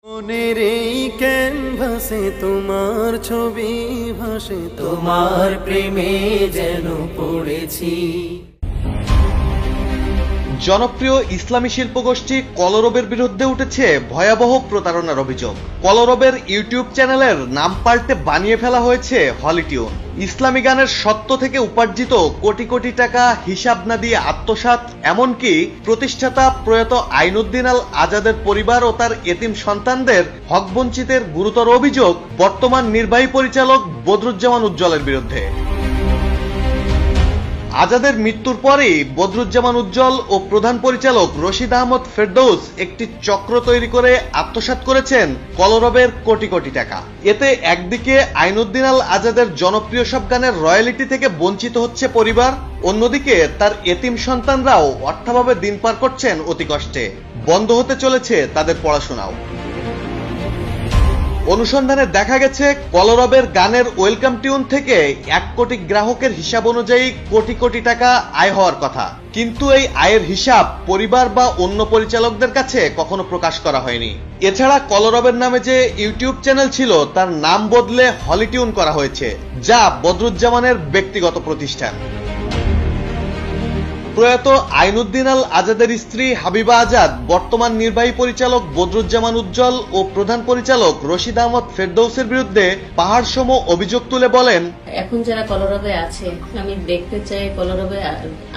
মনের এই ক্যানভাসে তোমার ছবি ভাসে, তোমার প্রেমে যেন পড়েছি। জনপ্রিয় ইসলামী শিল্পগোষ্ঠী কলরবের বিরুদ্ধে উঠেছে ভয়াবহ প্রতারণার অভিযোগ। কলরবের ইউটিউব চ্যানেলের নাম পাল্টে বানিয়ে ফেলা হয়েছে হলিটিউন। ইসলামী গানের সত্য থেকে উপার্জিত কোটি কোটি টাকা হিসাব না দিয়ে আত্মসাৎ, এমনকি প্রতিষ্ঠাতা প্রয়াত আইনুদ্দিন আল আজাদের পরিবার ও তার এতিম সন্তানদের হক বঞ্চিতের গুরুতর অভিযোগ বর্তমান নির্বাহী পরিচালক বদরুজ্জামান উজ্জ্বলের বিরুদ্ধে। আজাদের মৃত্যুর পরেই বদরুজ্জামান উজ্জ্বল ও প্রধান পরিচালক রশিদ আহমদ ফেরদৌস একটি চক্র তৈরি করে আত্মসাৎ করেছেন কলরবের কোটি কোটি টাকা। এতে একদিকে আইনুদ্দিন আল আজাদের জনপ্রিয় সব গানের রয়্যালিটি থেকে বঞ্চিত হচ্ছে পরিবার, অন্যদিকে তার এতিম সন্তানরাও অর্থাভাবে দিন পার করছেন অতি কষ্টে। বন্ধ হতে চলেছে তাদের পড়াশোনাও। অনুসন্ধানে দেখা গেছে কলরবের গানের ওয়েলকাম টিউন থেকে 1 কোটি গ্রাহকের হিসাব অনুযায়ী কোটি কোটি টাকা আয় হওয়ার কথা, কিন্তু এই আয়ের হিসাব পরিবার বা অন্য পরিচালকদের কাছে কখনো প্রকাশ করা হয়নি। এছাড়া কলরবের নামে যে ইউটিউব চ্যানেল ছিল তার নাম বদলে হলিটিউন করা হয়েছে, যা বদরুজ্জামানের ব্যক্তিগত প্রতিষ্ঠান। প্রয়াত আইনুদ্দিন আল আজাদের স্ত্রী হাবিবা আজাদ বর্তমান নির্বাহী পরিচালক বদরুজ্জামান উজ্জ্বল ও প্রধান পরিচালক রশিদ আহমদ ফেরদৌসের বিরুদ্ধে পাহাড়সম অভিযোগ তুলে বলেন, এখন যারা কলরবে আছে, আমি দেখতে চাই কলরবে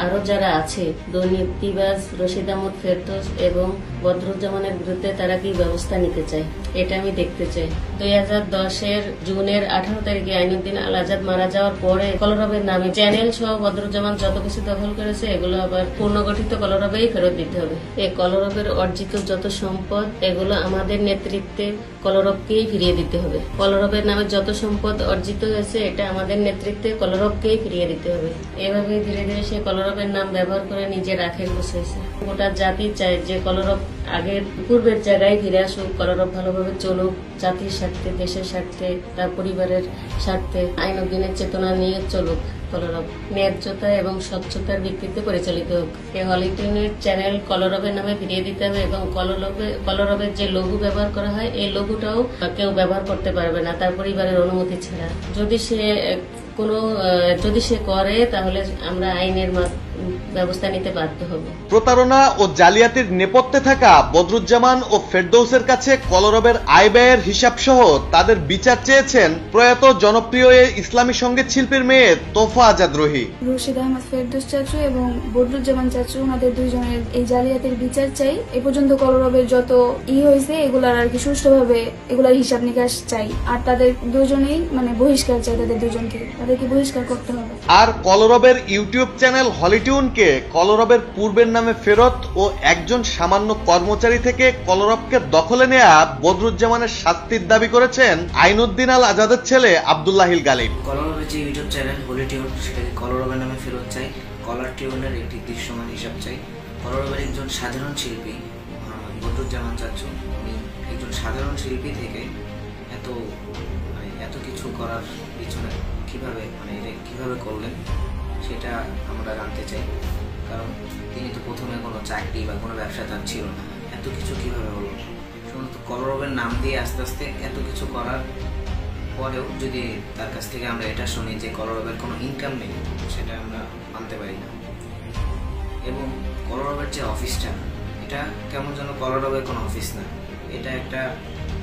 আরো যারা আছে দুর্নীতিবাজ রশিদ আহমদ ফেরদৌস এবং বদরুজ্জামানের বিরুদ্ধে তারা কি ব্যবস্থা নিতে চায়, এটা আমি দেখতে চাই। 2010 জুনের 18 তারিখে আইনুদ্দিন আল আজাদ মারা যাওয়ার পরে কলরবের নামে চ্যানেল সহ বদরুজ্জামান যত কিছু দখল করেছে এগুলো আবার পুনর্গঠিত কলরবেই ফেরত দিতে হবে। এই কলরবের অর্জিত যত সম্পদ এগুলো আমাদের নেতৃত্বে কলরবকেই ফিরিয়ে দিতে হবে। কলরবের নামে যত সম্পদ অর্জিত হয়েছে এটা আমাদের নেতৃত্বে কলরবকেই ফিরিয়ে দিতে হবে। এভাবে ধীরে ধীরে সেই কলরবের নাম ব্যবহার করে নিজের আখের বসেছে। গোটা জাতি চায় যে কলরব আগের পূর্বের জায়গায় ফিরে আসুক, কলরব ভালোভাবে চলুক, জাতির স্বার্থে, দেশের স্বার্থে, তার পরিবারের স্বার্থে আইনুদ্দিনের চেতনা নিয়ে চলুক। কলরব ন্যায্যতা এবং স্বচ্ছতার ভিত্তিতে পরিচালিত হোক। এই হলিটিউনের চ্যানেল কলরবের নামে ফিরিয়ে দিতে হবে এবং কলরবের যে লঘু ব্যবহার করা হয় এই লঘুটাও কেউ ব্যবহার করতে পারবে না তার পরিবারের অনুমতি ছাড়া। যদি সে করে তাহলে আমরা আইনের ব্যবস্থা নিতে বাধ্য হব। প্রতারণা ও জালিয়াতির নেপথ্যে থাকা বদরুজ্জামান ও ফেরদৌসের কাছে কলরবের আয় ব্যয়ের হিসাব সহ তাদের বিচার চেয়েছেন প্রয়াত জনপ্রিয় ইসলামী সঙ্গীত শিল্পীর মেয়ে তোফা আজাদ রুহি। রশিদ আহমদ ফেরদৌস চাচু এবং বদরুজ্জামান চাচু ওনাদের দুইজনের এই জালিয়াতির বিচার চাই। এ পর্যন্ত কলরবের যত হয়েছে এগুলার আর কি সুষ্ঠুভাবে এগুলার হিসাব নিকাশ চাই। আর তাদের দুজনেই বহিষ্কার চাই, তাদেরকে বহিষ্কার করতে হবে। আর কলরবের ইউটিউব চ্যানেল হলিটিউনকে কলরবের পূর্বের নামে ফেরত ও একজন সামান্য কর্মচারী থেকে কলরবকে দখলে নেয়া বদরুজ্জামানের শাস্তির দাবি করেছেন আইনুদ্দিন আল আজাদের ছেলে আব্দুল্লাহিল গালিব। কলরবের যে ইউটিউব চ্যানেল হলিটিউন সেটাকে কলরবের নামে ফেরত চাই। কলার টিউনের একটি দৃশ্যমান হিসাব চাই। কলরবের একজন সাধারণ শিল্পী বদরুজ্জামান চাচু, উনি একজন সাধারণ শিল্পী থেকে এত কিছু করার পিছনে কিভাবে করলেন সেটা আমরা জানতে চাই। কারণ তিনি তো প্রথমে কোনো চাকরি বা কোনো ব্যবসা তার ছিল না, এত কিছু কিভাবে হলো? শুধু কলরবের নাম দিয়ে আস্তে আস্তে এত কিছু করার পরেও যদি তার কাছ থেকে আমরা এটা শুনি যে কলরবের কোনো ইনকাম নেই, সেটা আমরা মানতে পারি না। এবং কলরবের যে অফিসটা, এটা কেমন যেন কলরবের কোনো অফিস না, এটা একটা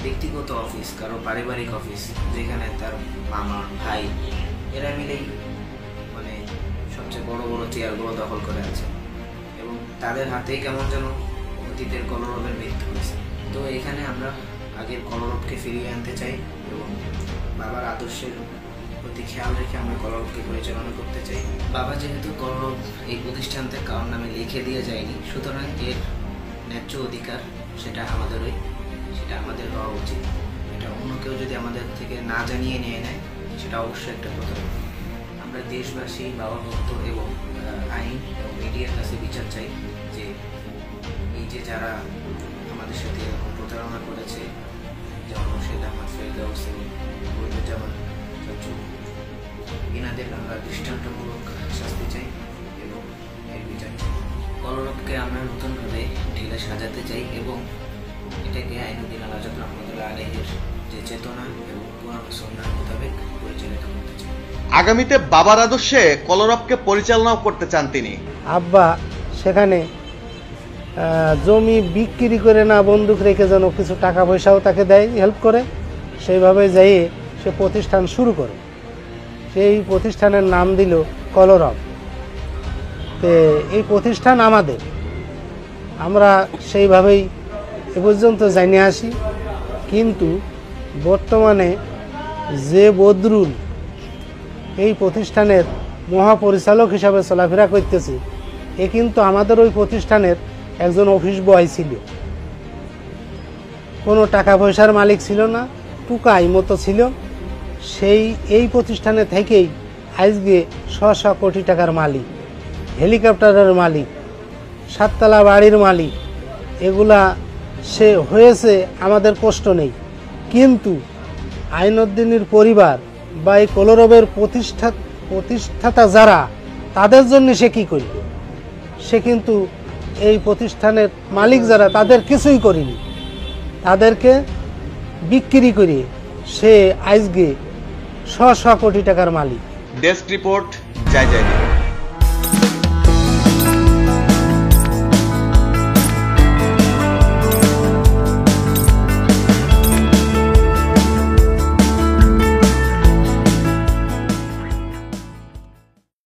ব্যক্তিগত অফিস, কারো পারিবারিক অফিস, যেখানে তার মামা ভাই এরা মিলেই সবচেয়ে বড় বড় চেয়ারগুলো দখল করে আছে এবং তাদের হাতেই কেমন যেন অতীতের কলরবের মৃত্যু হয়েছে। তো এখানে আমরা আগের কলরবকে ফিরিয়ে আনতে চাই এবং বাবার আদর্শের প্রতি খেয়াল রেখে আমরা কলরবকে পরিচালনা করতে চাই। বাবা যেহেতু কলরব এই প্রতিষ্ঠানতে কারোর নামে লিখে দিয়ে যায়নি, সুতরাং এর ন্যায্য অধিকার সেটা আমাদের হওয়া উচিত। এটা অন্য কেউ যদি আমাদের থেকে না জানিয়ে নিয়ে নেয় সেটা অবশ্যই একটা প্রতারণা। আমরা দেশবাসী, বাবা ভক্ত এবং আইন এবং মিডিয়ার কাছে বিচার চাই যে এই যে যারা আমাদের সাথে এরকম প্রতারণা করেছে, যেমন রশিদ আহমদ ফেরদৌস এবং বদরুজ্জামান চাচু, এনাদের আমরা দৃষ্টান্তমূলক শাস্তি চাই এবং এর বিচার চাই। কলরবকে আমরা নতুনভাবে ঢেলে সাজাতে চাই এবং এটাকে আইনুদ্দিন আল আজাদ রহমান চেতনা এবং কোরআন ও সুন্নাহ মোতাবেক পরিচালিত করতে চাই। আগামীতে বাবার আদর্শে কলরবকে পরিচালনাও করতে চান তিনি। আব্বা সেখানে জমি বিক্রি করে না বন্দুক রেখে যেন কিছু টাকা পয়সাও তাকে দেয়, হেল্প করে, সেইভাবে যাইয়ে সে প্রতিষ্ঠান শুরু করে। সেই প্রতিষ্ঠানের নাম দিল কলরব। তো এই প্রতিষ্ঠান আমাদের, আমরা সেইভাবেই এ পর্যন্ত জানিয়ে আসি। কিন্তু বর্তমানে যে বদরুল এই প্রতিষ্ঠানের মহাপরিচালক হিসাবে চলাফেরা করতেছে, এ কিন্তু আমাদের ওই প্রতিষ্ঠানের একজন অফিস বয় ছিল। কোনো টাকা পয়সার মালিক ছিল না, টুকাই মতো ছিল। এই প্রতিষ্ঠানে থেকেই আজকে 100 কোটি টাকার মালিক, হেলিকপ্টারের মালিক, 7 তলা বাড়ির মালিক, এগুলা সে হয়েছে। আমাদের কষ্ট নেই। কিন্তু আইনউদ্দিনের পরিবার বা এই কলরবের প্রতিষ্ঠাতা যারা, তাদের জন্য সে কী করবে? সে কিন্তু এই প্রতিষ্ঠানের মালিক যারা, তাদের কিছুই করেনি। তাদেরকে বিক্রি করে সে আজকে 100 কোটি টাকার মালিক। ডেস্ক রিপোর্ট, জয় জয়।